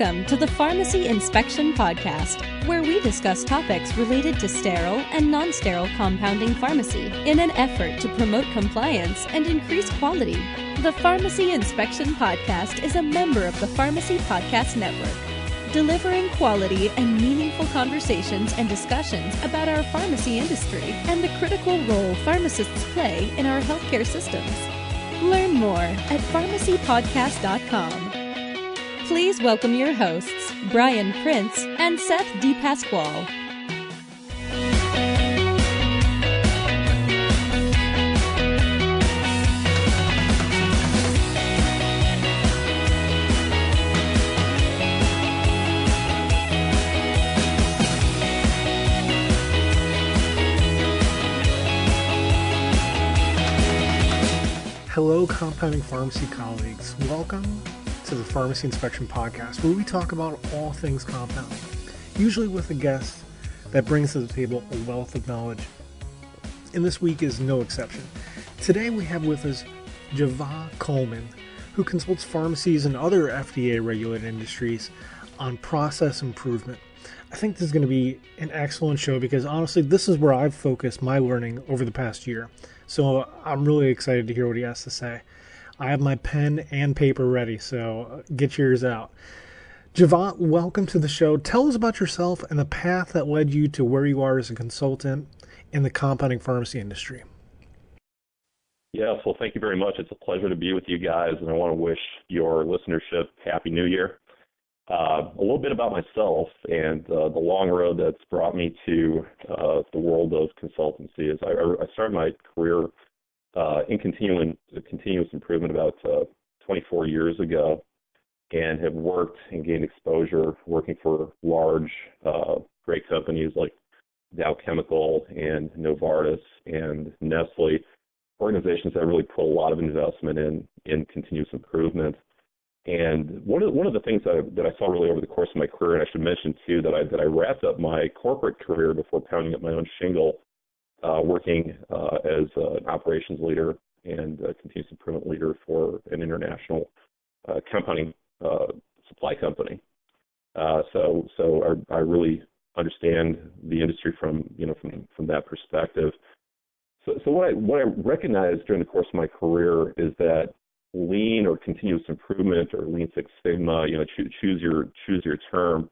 Welcome to the Pharmacy Inspection Podcast, where we discuss topics related to sterile and non-sterile compounding pharmacy in an effort to promote compliance and increase quality. The Pharmacy Inspection Podcast is a member of the Pharmacy Podcast Network, delivering quality and meaningful conversations and discussions about our pharmacy industry and the critical role pharmacists play in our healthcare systems. Learn more at pharmacypodcast.com. Please welcome your hosts, Brian Prince and Seth DePasquale. Hello, compounding pharmacy colleagues. Welcome to the Pharmacy Inspection Podcast, where we talk about all things compounding, usually with a guest that brings to the table a wealth of knowledge. And this week is no exception. Today we have with us Coleman, who consults pharmacies and other FDA-regulated industries on process improvement. I think this is going to be an excellent show because honestly, this is where I've focused my learning over the past year. So I'm really excited to hear what he has to say. I have my pen and paper ready, so get yours out. Javant, welcome to the show. Tell us about yourself and the path that led you to where you are as a consultant in the compounding pharmacy industry. Yes, well, thank you very much. It's a pleasure to be with you guys, and I want to wish your listenership Happy New Year. A little bit about myself and the long road that's brought me to the world of consultancy is I started my career in continuous improvement about 24 years ago, and have worked and gained exposure working for large, great companies like Dow Chemical and Novartis and Nestle, organizations that really put a lot of investment in continuous improvement. And one of the things that I saw really over the course of my career, and I should mention too, that I wrapped up my corporate career before pounding up my own shingle, working as an operations leader and a continuous improvement leader for an international compounding supply company. So I really understand the industry from that perspective. So what I recognized during the course of my career is that lean or continuous improvement or Lean Six Sigma, choose your term,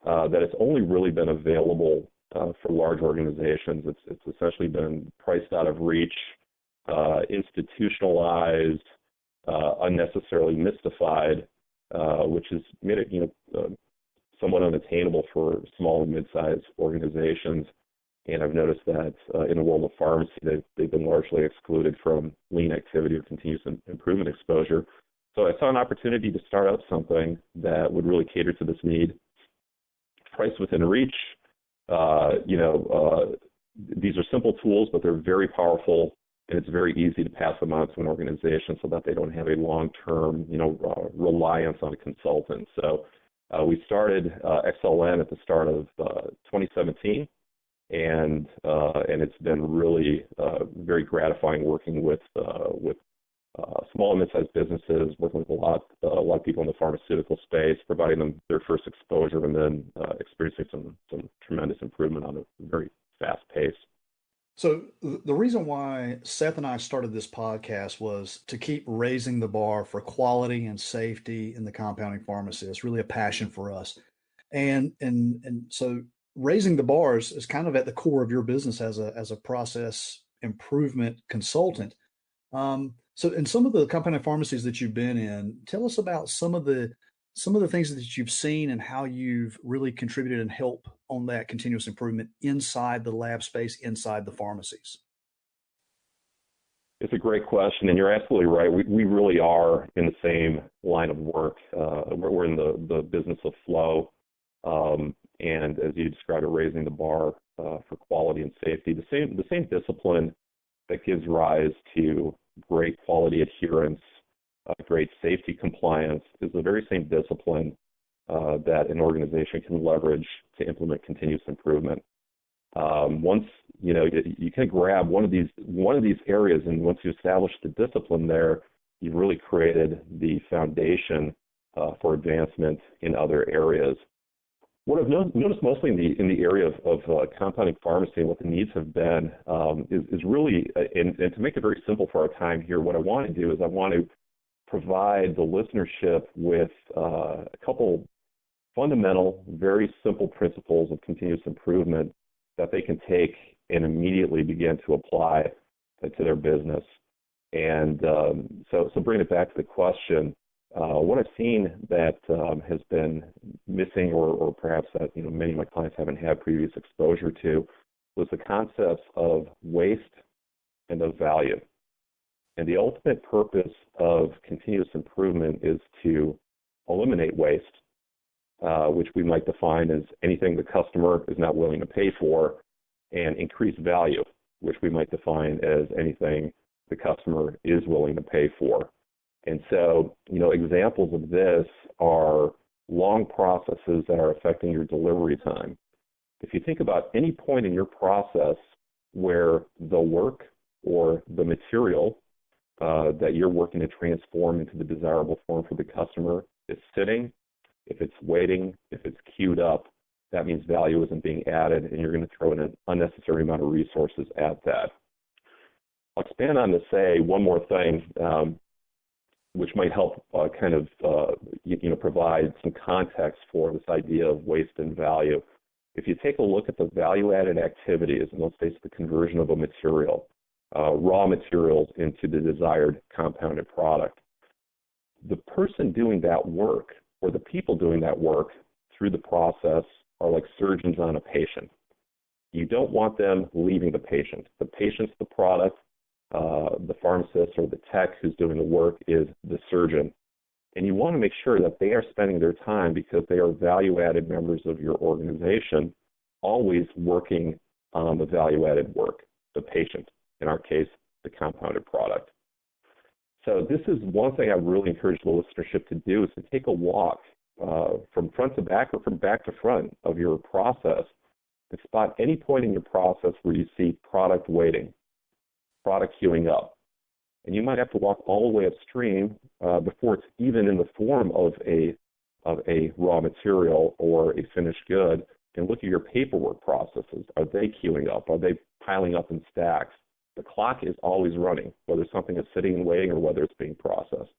that it's only really been available for large organizations. It's essentially been priced out of reach, institutionalized, unnecessarily mystified, which has made it somewhat unattainable for small and mid-sized organizations. And I've noticed that in the world of pharmacy, they've been largely excluded from lean activity or continuous improvement exposure. So I saw an opportunity to start up something that would really cater to this need. Priced within reach. These are simple tools, but they're very powerful, and it's very easy to pass them on to an organization so that they don't have a long-term, reliance on a consultant. So we started XLN at the start of 2017. And it's been really very gratifying working with small and mid-sized businesses, working with a lot of people in the pharmaceutical space, providing them their first exposure, and then experiencing some tremendous improvement on a very fast pace. So the reason why Seth and I started this podcast was to keep raising the bar for quality and safety in the compounding pharmacy. It's really a passion for us, and so raising the bars is kind of at the core of your business as a process improvement consultant. So in some of the compounding pharmacies that you've been in, tell us about some of the things that you've seen and how you've really contributed and helped on that continuous improvement inside the lab space, inside the pharmacies. It's a great question, and you're absolutely right. We really are in the same line of work. We're in the business of flow. And as you described it, raising the bar for quality and safety, the same discipline that gives rise to great quality adherence, great safety compliance, is the very same discipline that an organization can leverage to implement continuous improvement. Once you can grab one of these areas, and once you establish the discipline there, you've really created the foundation for advancement in other areas. What I've noticed mostly in the area of compounding pharmacy and what the needs have been is really, and to make it very simple for our time here, what I want to do is I want to provide the listenership with a couple fundamental, very simple principles of continuous improvement that they can take and immediately begin to apply to their business. And so bring it back to the question. What I've seen that has been missing, or perhaps that many of my clients haven't had previous exposure to, was the concepts of waste and of value. And the ultimate purpose of continuous improvement is to eliminate waste, which we might define as anything the customer is not willing to pay for, and increase value, which we might define as anything the customer is willing to pay for. And so, examples of this are long processes that are affecting your delivery time. If you think about any point in your process where the work or the material that you're working to transform into the desirable form for the customer is sitting, if it's waiting, if it's queued up, that means value isn't being added, and you're going to throw in an unnecessary amount of resources at that. I'll expand on to say one more thing, which might help provide some context for this idea of waste and value. If you take a look at the value-added activities, in those cases the conversion of a material, raw materials into the desired compounded product, the person doing that work, or the people doing that work through the process, are like surgeons on a patient. You don't want them leaving the patient. The patient's the product. The pharmacist or the tech who's doing the work is the surgeon. And you want to make sure that they are spending their time, because they are value-added members of your organization, always working on the value-added work, the patient, in our case, the compounded product. So this is one thing I really encourage the listenership to do, is to take a walk from front to back or from back to front of your process and spot any point in your process where you see product waiting, product queuing up. And you might have to walk all the way upstream before it's even in the form of a raw material or a finished good, and look at your paperwork processes. Are they queuing up? Are they piling up in stacks? The clock is always running, whether something is sitting and waiting or whether it's being processed.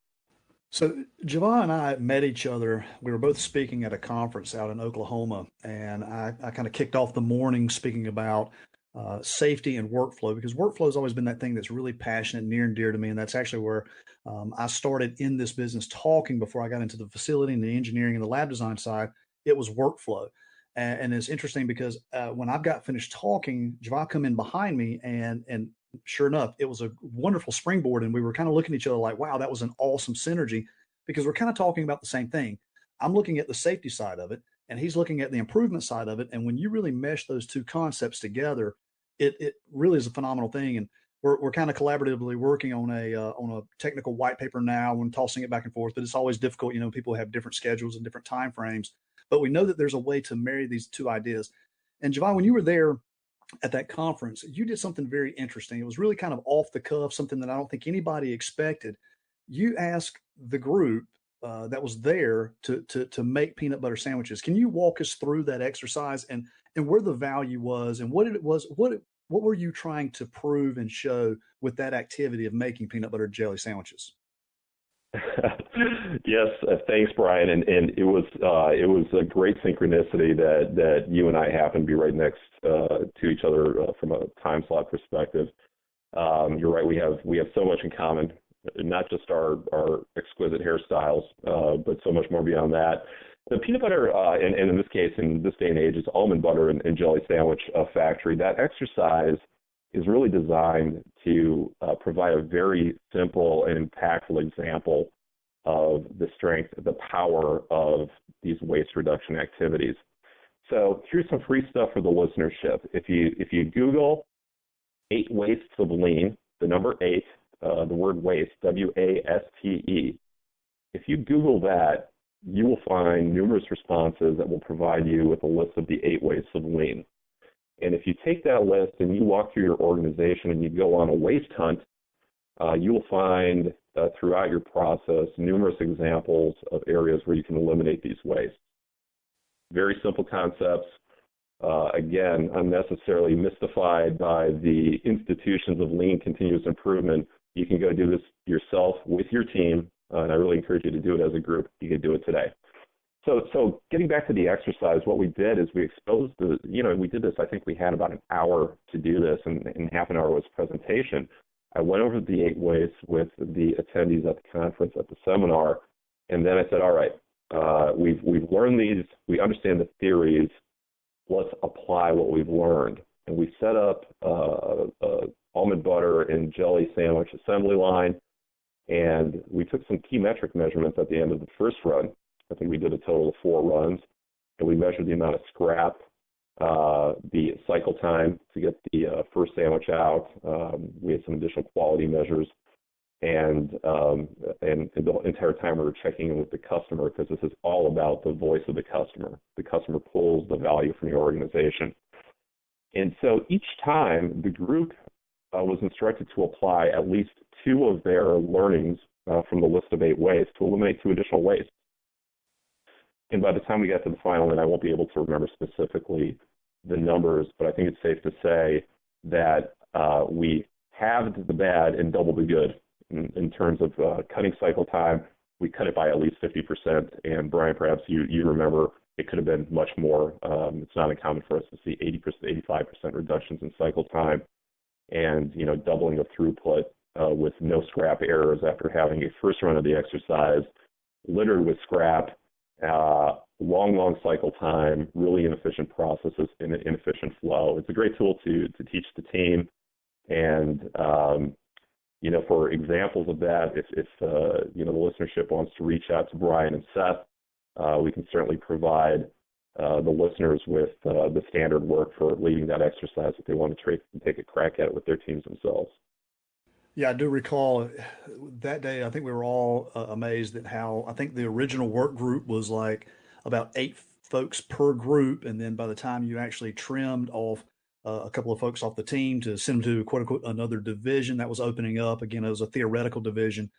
So Javon and I met each other. We were both speaking at a conference out in Oklahoma, and I kind of kicked off the morning speaking about safety and workflow, because workflow has always been that thing that's really passionate, near and dear to me. And that's actually where I started in this business talking before I got into the facility and the engineering and the lab design side. It was workflow. And it's interesting because when I've got finished talking, Javon come in behind me, and sure enough, it was a wonderful springboard. And we were kind of looking at each other like, wow, that was an awesome synergy, because we're kind of talking about the same thing. I'm looking at the safety side of it, and he's looking at the improvement side of it. And when you really mesh those two concepts together, it really is a phenomenal thing. And we're kind of collaboratively working on a technical white paper now, and tossing it back and forth. But it's always difficult. People have different schedules and different time frames. But we know that there's a way to marry these two ideas. And Javon, when you were there at that conference, you did something very interesting. It was really kind of off the cuff, something that I don't think anybody expected. You asked the group that was there to make peanut butter sandwiches. Can you walk us through that exercise and where the value was, and what were you trying to prove and show with that activity of making peanut butter jelly sandwiches? Yes, thanks, Brian. And it was a great synchronicity that you and I happen to be right next to each other from a time slot perspective. You're right. We have so much in common, not just our exquisite hairstyles, but so much more beyond that. The peanut butter, and in this case, in this day and age, it's almond butter and jelly sandwich factory. That exercise is really designed to provide a very simple and impactful example of the strength, the power of these waste reduction activities. So here's some free stuff for the listenership. If you Google 8 wastes of lean, the number 8, the word waste, W-A-S-T-E. If you Google that, you will find numerous responses that will provide you with a list of the 8 wastes of lean. And if you take that list and you walk through your organization and you go on a waste hunt, you will find throughout your process numerous examples of areas where you can eliminate these wastes. Very simple concepts. Again, unnecessarily mystified by the institutions of lean continuous improvement. You can go do this yourself with your team, and I really encourage you to do it as a group. You can do it today. So getting back to the exercise, what we did is we exposed we did this, I think we had about an hour to do this, and half an hour was presentation. I went over the 8 wastes with the attendees at the conference, at the seminar, and then I said, all right, we've learned these, we understand the theories, let's apply what we've learned. And we set up almond butter and jelly sandwich assembly line, and we took some key metric measurements at the end of the first run. I think we did a total of 4 runs, and we measured the amount of scrap, the cycle time to get the first sandwich out. We had some additional quality measures, and the entire time we were checking in with the customer, because this is all about the voice of the customer. The customer pulls the value from your organization. And so each time the group was instructed to apply at least 2 of their learnings from the list of 8 wastes to eliminate 2 additional wastes. And by the time we get to the final, and I won't be able to remember specifically the numbers, but I think it's safe to say that we halved the bad and doubled the good in terms of cutting cycle time. We cut it by at least 50%. And Brian, perhaps you remember it could have been much more. It's not uncommon for us to see 80%, 85% reductions in cycle time, and doubling of throughput with no scrap errors after having a first run of the exercise littered with scrap. Long cycle time, really inefficient processes, inefficient flow. It's a great tool to teach the team. And, for examples of that, if the listenership wants to reach out to Brian and Seth, we can certainly provide the listeners with the standard work for leading that exercise if they want to take a crack at it with their teams themselves. Yeah, I do recall that day. I think we were all amazed at how, I think the original work group was like about 8 folks per group. And then by the time you actually trimmed off a couple of folks off the team to send them to quote unquote another division that was opening up, again, it was a theoretical division.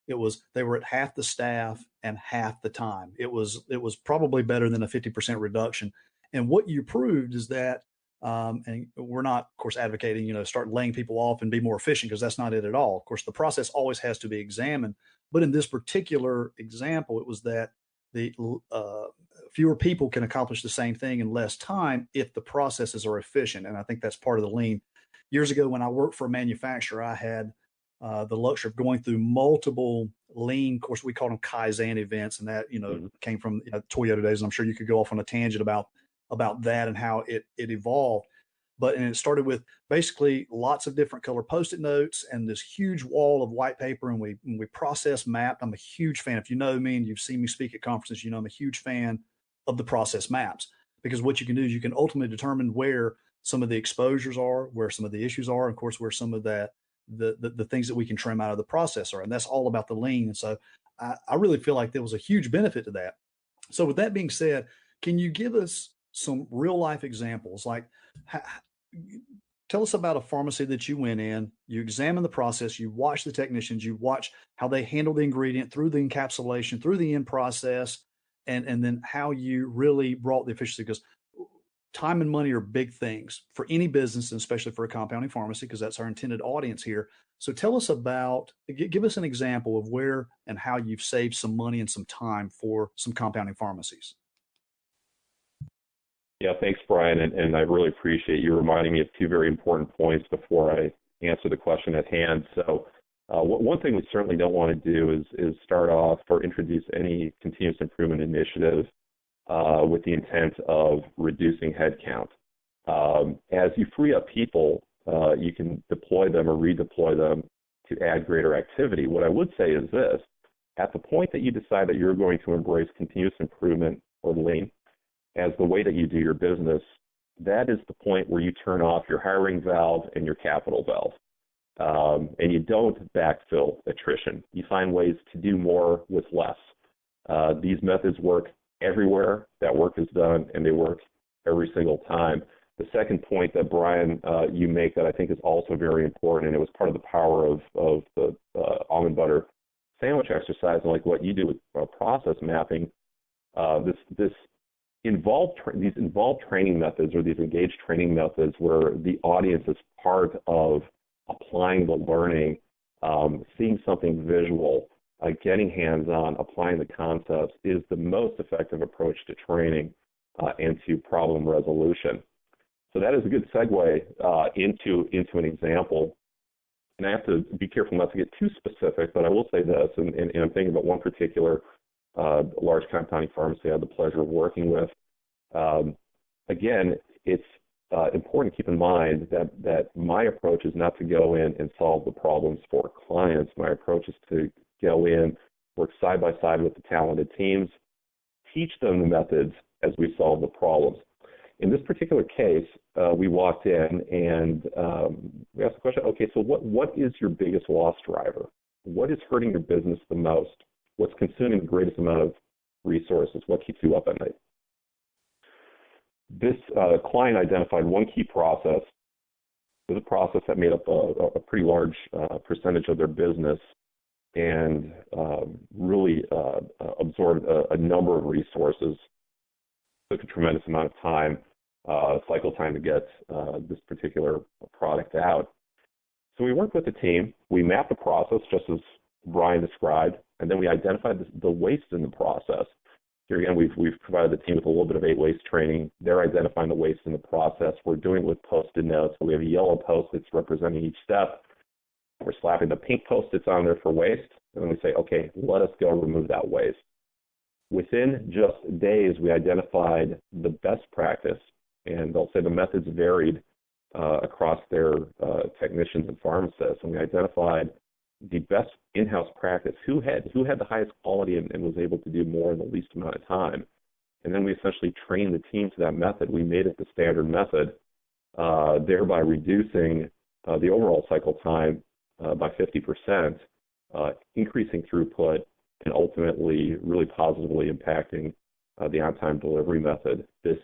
They were at half the staff and half the time. It was probably better than a 50% reduction. And what you proved is that, and we're not, of course, advocating, start laying people off and be more efficient, because that's not it at all. Of course, the process always has to be examined. But in this particular example, it was that the fewer people can accomplish the same thing in less time if the processes are efficient. And I think that's part of the lean. Years ago, when I worked for a manufacturer, I had the luxury of going through multiple lean, of course, we call them Kaizen events, and that, came from Toyota days. And I'm sure you could go off on a tangent about that and how it evolved. And it started with basically lots of different color Post-it notes and this huge wall of white paper. And we process mapped. I'm a huge fan. If you know me and you've seen me speak at conferences, I'm a huge fan of the process maps, because what you can do is you can ultimately determine where some of the exposures are, where some of the issues are, and of course, where some of the things that we can trim out of the process are. And that's all about the lean. And so I really feel like there was a huge benefit to that. So with that being said, can you give us some real life examples? Like, tell us about a pharmacy that you went in, you examined the process, you watched the technicians, you watched how they handle the ingredient through the encapsulation, through the end process, and then how you really brought the efficiency. Because time and money are big things for any business, and especially for a compounding pharmacy, because that's our intended audience here. So tell us give us an example of where and how you've saved some money and some time for some compounding pharmacies. Yeah, thanks, Brian, and I really appreciate you reminding me of 2 very important points before I answer the question at hand. So one thing we certainly don't want to do is start off or introduce any continuous improvement initiative with the intent of reducing headcount. As you free up people, you can deploy them or redeploy them to add greater activity. What I would say is this: at the point that you decide that you're going to embrace continuous improvement or lean as the way that you do your business, that is the point where you turn off your hiring valve and your capital valve. And you don't backfill attrition. You find ways to do more with less. These methods work everywhere that work is done, and they work every single time. The second point that Brian, you make that I think is also very important, and it was part of the power of the almond butter sandwich exercise, and like what you do with process mapping, these involved training methods, or these engaged training methods, where the audience is part of applying the learning, seeing something visual, getting hands-on, applying the concepts, is the most effective approach to training and to problem resolution. So that is a good segue into an example. And I have to be careful not to get too specific, but I will say this, and I'm thinking about one particular large compounding pharmacy I had the pleasure of working with. Again, it's important to keep in mind that my approach is not to go in and solve the problems for clients. My approach is to go in, work side by side with the talented teams, teach them the methods as we solve the problems. In this particular case, we walked in and we asked the question, okay, so what is your biggest loss driver? What is hurting your business the most? What's consuming the greatest amount of resources? What keeps you up at night? This client identified one key process. It was a process that made up a pretty large percentage of their business, and really absorbed a number of resources. Took a tremendous amount of time, cycle time, to get this particular product out. So we worked with the team. We mapped the process just as Brian described, and then we identified the waste in the process. Here again, we've provided the team with a little bit of 8 waste training. They're identifying the waste in the process. We're doing it with Post-it notes. So we have yellow Post-its representing each step. We're slapping the pink Post-its on there for waste, and then we say, okay, let us go remove that waste. Within just days, we identified the best practice, and they'll say the methods varied across their technicians and pharmacists, and we identified the best in-house practice, who had the highest quality and was able to do more in the least amount of time. And then we essentially trained the team to that method. We made it the standard method, thereby reducing the overall cycle time by 50%, increasing throughput, and ultimately really positively impacting the on-time delivery method. This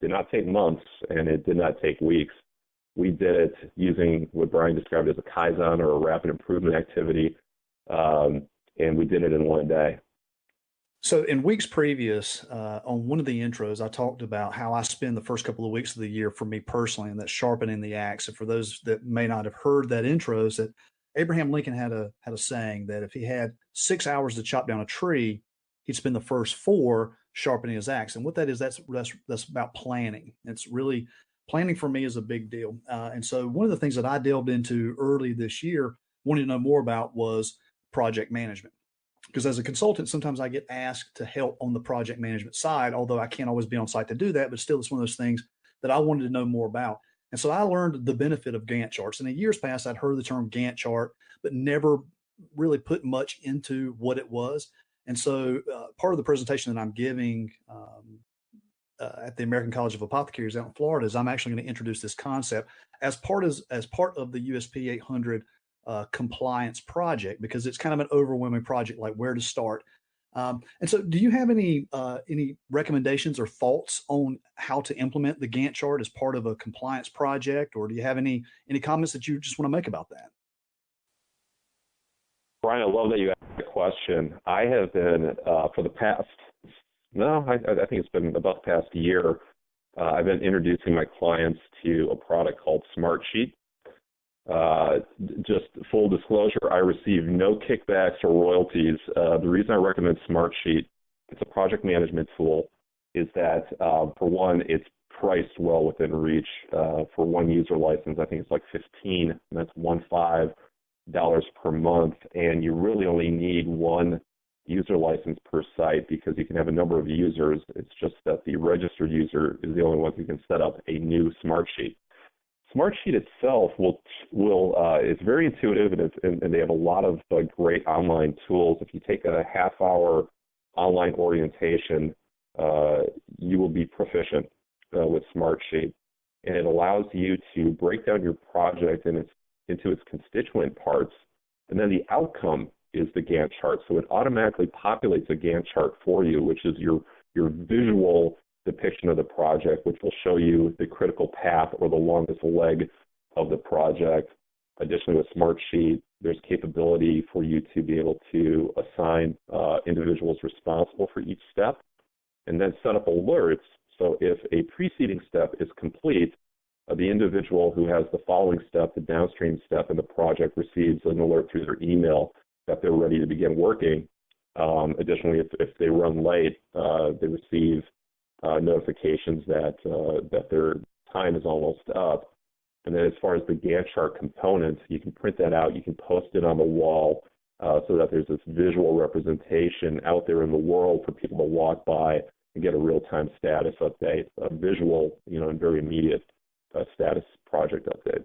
did not take months, and it did not take weeks. We did it using what Brian described as a Kaizen, or a rapid improvement activity, and we did it in one day. So in weeks previous, on one of the intros, I talked about how I spend the first couple of weeks of the year for me personally, and that's sharpening the axe. And for those that may not have heard that intro, is that Abraham Lincoln had a saying that if he had 6 hours to chop down a tree, he'd spend the first 4 sharpening his axe. And what that is, that's about planning. It's really, planning for me is a big deal. And so one of the things that I delved into early this year, wanting to know more about, was project management. Because as a consultant, sometimes I get asked to help on the project management side, although I can't always be on site to do that, but still it's one of those things that I wanted to know more about. And so I learned the benefit of Gantt charts. And in years past, I'd heard the term Gantt chart, but never really put much into what it was. And so part of the presentation that I'm giving at the American College of Apothecaries out in Florida is I'm actually going to introduce this concept as part of the USP 800 compliance project, because it's kind of an overwhelming project, like where to start. And so do you have any recommendations or thoughts on how to implement the Gantt chart as part of a compliance project, or do you have any comments that you just want to make about that? Brian, I love that you asked the question. I have been, for the past, I think it's been about the past year, I've been introducing my clients to a product called Smartsheet. Just full disclosure, I receive no kickbacks or royalties. The reason I recommend Smartsheet, it's a project management tool, is that for one, it's priced well within reach. For one user license, I think it's like $15, and that's $15 per month, and you really only need one user license per site, because you can have a number of users. It's just that the registered user is the only one who can set up a new Smartsheet. Smartsheet itself it's very intuitive, and they have a lot of great online tools. If you take a half-hour online orientation, you will be proficient with Smartsheet, and it allows you to break down your project into its constituent parts, and then the outcome is the Gantt chart. So it automatically populates a Gantt chart for you, which is your visual depiction of the project, which will show you the critical path or the longest leg of the project. Additionally, with Smartsheet, There's capability for you to be able to assign individuals responsible for each step, and then set up alerts. So if a preceding step is complete, the individual who has the following step, the downstream step in the project, receives an alert through their email that they're ready to begin working. Additionally, if they run late, they receive notifications that their time is almost up. And then as far as the Gantt chart component, you can print that out, you can post it on the wall so that there's this visual representation out there in the world for people to walk by and get a real-time status update, a visual, and very immediate status project update.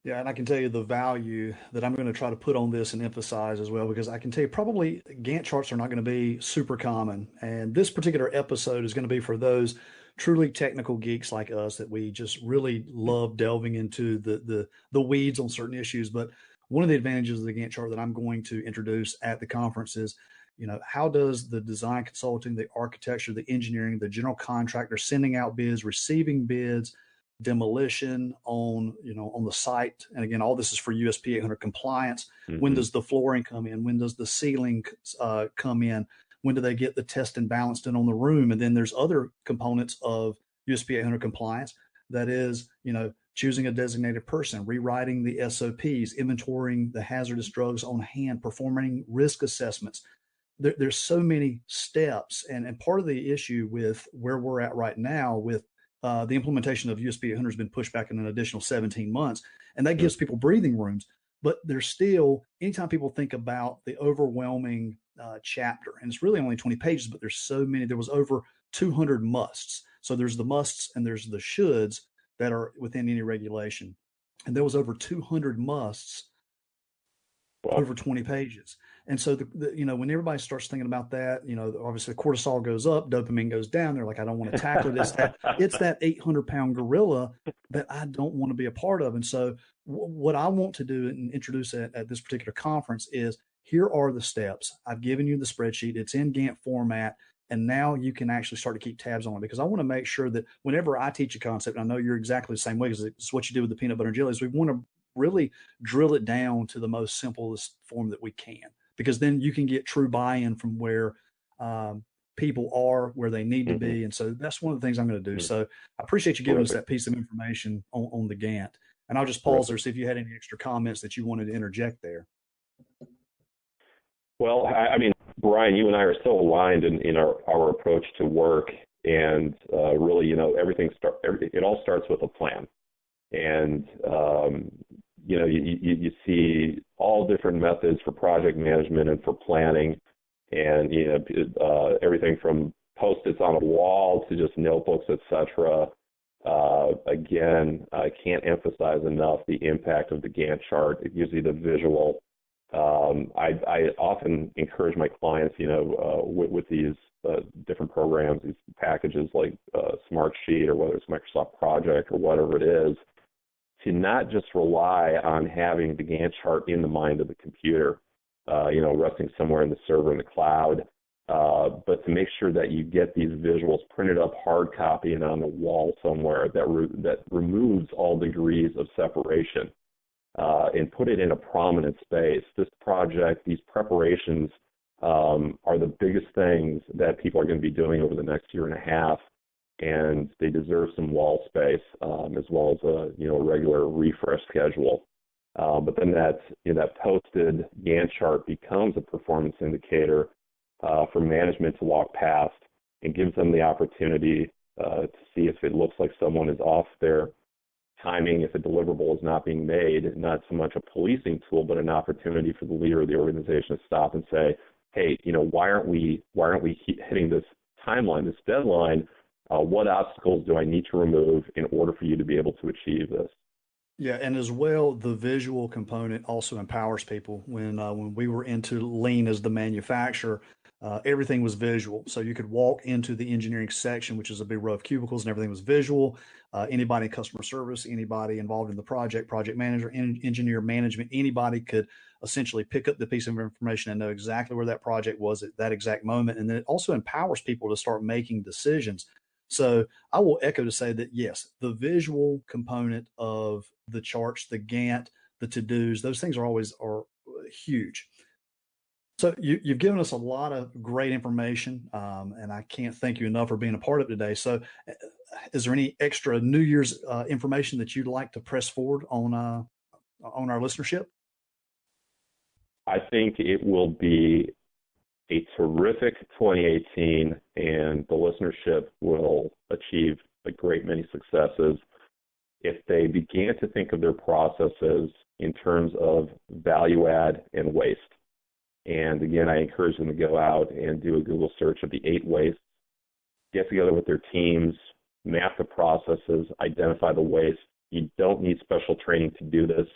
Yeah, and I can tell you the value that I'm going to try to put on this and emphasize as well, because I can tell you probably Gantt charts are not going to be super common. And this particular episode is going to be for those truly technical geeks like us that we just really love delving into the weeds on certain issues. But one of the advantages of the Gantt chart that I'm going to introduce at the conference is, how does the design consulting, the architecture, the engineering, the general contractor sending out bids, receiving bids, demolition on the site, and again, all this is for USP 800 compliance. Mm-hmm. When does the flooring come in? When does the ceiling come in? When do they get the test and balance done on the room? And then there's other components of USP 800 compliance, that is, choosing a designated person, rewriting the SOPs, inventorying the hazardous drugs on hand, performing risk assessments. There's so many steps, and part of the issue with where we're at right now with the implementation of USP 800 has been pushed back in an additional 17 months, and that gives people breathing rooms. But there's still, anytime people think about the overwhelming chapter, and it's really only 20 pages, but there's so many, there was over 200 musts. So there's the musts and there's the shoulds that are within any regulation. And there was over 200 musts, over 20 pages. And so, when everybody starts thinking about that, obviously cortisol goes up, dopamine goes down. They're like, I don't want to tackle this. It's that 800-pound gorilla that I don't want to be a part of. And so what I want to do and introduce at this particular conference is, here are the steps. I've given you the spreadsheet. It's in Gantt format. And now you can actually start to keep tabs on it, because I want to make sure that whenever I teach a concept, and I know you're exactly the same way, because it's what you do with the peanut butter and jelly, is we want to really drill it down to the most simplest form that we can, because then you can get true buy-in from where people are, where they need to be. And so that's one of the things I'm going to do. So I appreciate you giving us that piece of information on the Gantt. And I'll just pause there, see if you had any extra comments that you wanted to interject there. Well, I mean, Brian, you and I are so aligned in our approach to work, and really, it all starts with a plan. And you see all different methods for project management and for planning, and everything from Post-its on a wall to just notebooks, etc. Again, I can't emphasize enough the impact of the Gantt chart. It gives you the visual. I often encourage my clients, with these different programs, these packages like Smartsheet, or whether it's Microsoft Project or whatever it is, to not just rely on having the Gantt chart in the mind of the computer, resting somewhere in the server in the cloud, but to make sure that you get these visuals printed up hard copy and on the wall somewhere that removes all degrees of separation. And put it in a prominent space. This project, these preparations are the biggest things that people are going to be doing over the next year and a half, and they deserve some wall space, as well as a regular refresh schedule. But then that posted Gantt chart becomes a performance indicator for management to walk past, and gives them the opportunity to see if it looks like someone is off their timing, if a deliverable is not being made. Not so much a policing tool, but an opportunity for the leader of the organization to stop and say, hey, why aren't we hitting this timeline, this deadline? What obstacles do I need to remove in order for you to be able to achieve this? Yeah, and as well, the visual component also empowers people. When we were into Lean as the manufacturer, everything was visual. So you could walk into the engineering section, which is a big row of cubicles, and everything was visual. Anybody in customer service, anybody involved in the project manager, engineer management, anybody could essentially pick up the piece of information and know exactly where that project was at that exact moment. And then it also empowers people to start making decisions. So I will echo to say that, yes, the visual component of the charts, the Gantt, the to-dos, those things are huge. So you've given us a lot of great information, and I can't thank you enough for being a part of it today. So, is there any extra New Year's information that you'd like to press forward on our listenership? I think it will be a terrific 2018, and the listenership will achieve a great many successes if they began to think of their processes in terms of value add and waste. And again, I encourage them to go out and do a Google search of the 8 wastes, get together with their teams, map the processes, identify the waste. You don't need special training to do this.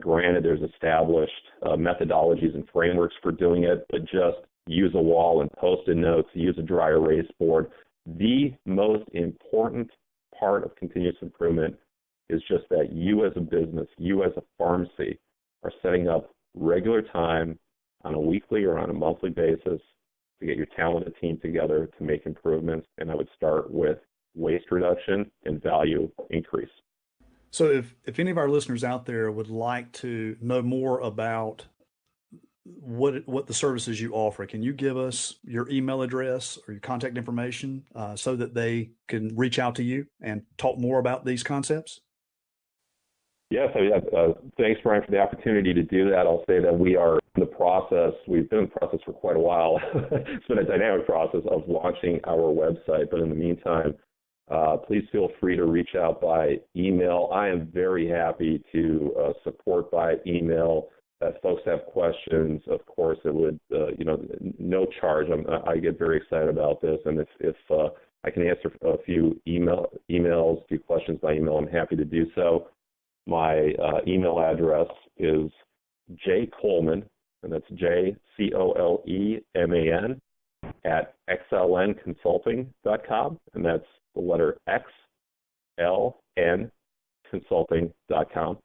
Granted, there's established methodologies and frameworks for doing it, but just use a wall and Post-it notes, use a dry erase board. The most important part of continuous improvement is just that you as a business, you as a pharmacy, are setting up regular time on a weekly or on a monthly basis to get your talented team together to make improvements. And I would start with waste reduction and value increase. So if any of our listeners out there would like to know more about what the services you offer, can you give us your email address or your contact information so that they can reach out to you and talk more about these concepts? Yes, thanks, Brian, for the opportunity to do that. I'll say that we are in the process, we've been in the process for quite a while. It's been a dynamic process of launching our website, but in the meantime, please feel free to reach out by email. I am very happy to support by email. If folks have questions, of course, it would, no charge. I get very excited about this, and if I can answer a few emails, a few questions by email, I'm happy to do so. My email address is jcoleman, and that's JCOLEMAN @xlnconsulting.com, and that's the letter XLN consulting.com.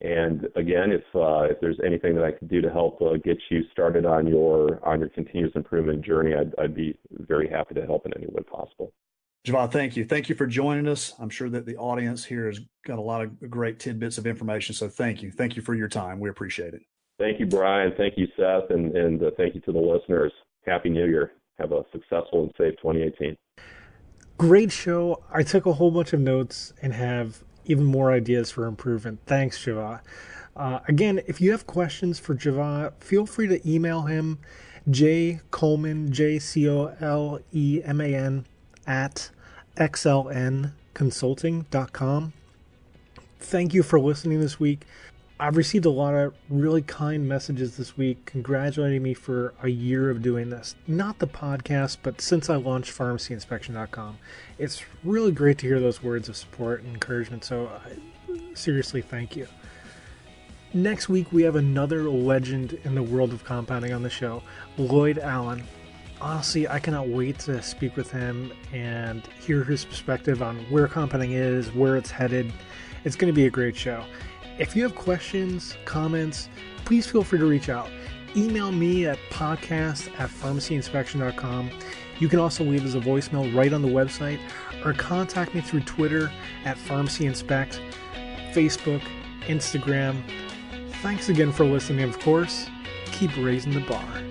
And again, if there's anything that I can do to help get you started on your continuous improvement journey, I'd be very happy to help in any way possible. Javon, thank you. Thank you for joining us. I'm sure that the audience here has got a lot of great tidbits of information. So thank you. Thank you for your time. We appreciate it. Thank you, Brian. Thank you, Seth. And thank you to the listeners. Happy New Year. Have a successful and safe 2018. Great show. I took a whole bunch of notes and have even more ideas for improvement. Thanks, Java. Again, if you have questions for Java, feel free to email him, jcoleman, JCOLEMAN, @xlnconsulting.com. Thank you for listening this week. I've received a lot of really kind messages this week congratulating me for a year of doing this. Not the podcast, but since I launched pharmacyinspection.com. It's really great to hear those words of support and encouragement, so seriously, thank you. Next week, we have another legend in the world of compounding on the show, Lloyd Allen. Honestly, I cannot wait to speak with him and hear his perspective on where compounding is, where it's headed. It's going to be a great show. If you have questions, comments, please feel free to reach out. Email me at podcast@pharmacyinspection.com. You can also leave us a voicemail right on the website or contact me through Twitter @PharmacyInspect, Facebook, Instagram. Thanks again for listening. Of course, keep raising the bar.